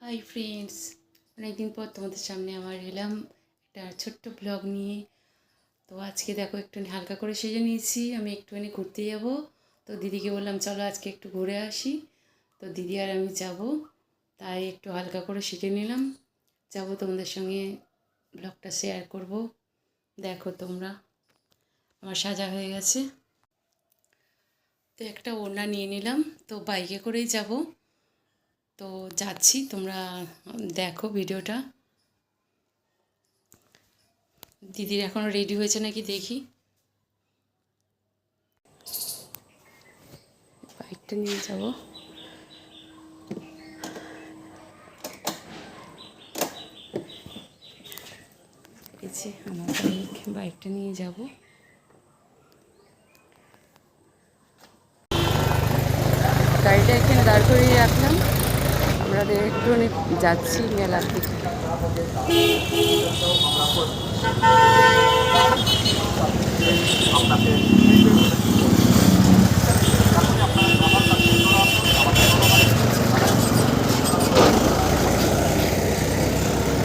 Hi friends, অনেকদিন পর তোমাদের সামনে আবার এলাম একটা ছোট্ট ব্লগ নিয়ে। তো আজকে দেখো একটুখানি হালকা করে সেজে নিয়েছি, আমি একটুখানি ঘুরতে যাব। তো দিদিকে বললাম চলো আজকে একটু ঘুরে আসি। তো দিদি আর আমি যাব, তাই একটু হালকা করে সেজে নিলাম। যাব তোমাদের সঙ্গে ব্লগটা শেয়ার করব। দেখো তোমরা, আমার সাজা হয়ে গেছে। তো একটা ওড়না নিয়ে নিলাম, তো বাইকে করেই যাব। তো যাচ্ছি, তোমরা দেখো ভিডিওটা। দিদির এখনও রেডি হয়েছে নাকি দেখি। বাইকটা নিয়ে যাব। এই যে আমার বাইকটা নিয়ে যাব। গাড়িটা এখানে দাঁড় করিয়ে রাখলাম, আমরা একটুখানি যাচ্ছি মেলার দিকে।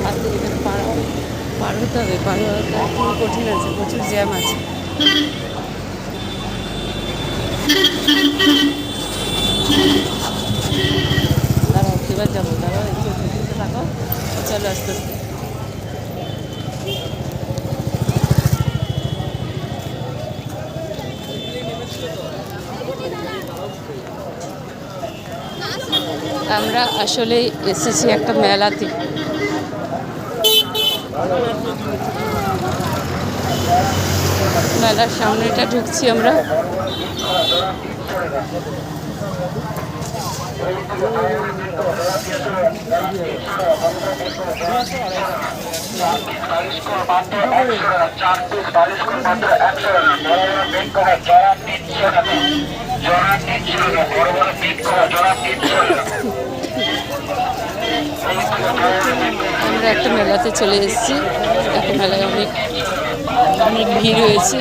হাতে এখানে পার হতে হবে, পার হওয়াটা খুব কঠিন আছে, প্রচুর জ্যাম আছে। দাঁড়াও, এবার যাবো, দাঁড়াও একটু থাকো, চলো আস্তে আস্তে। আমরা আসলে এসেছি একটা মেলাতে। মেলার সামনেটা ঢুকছি আমরা। আমরা একটা মেলাতে চলে এসেছি, একটা মেলায় অনেক অনেক ভিড় হয়েছে।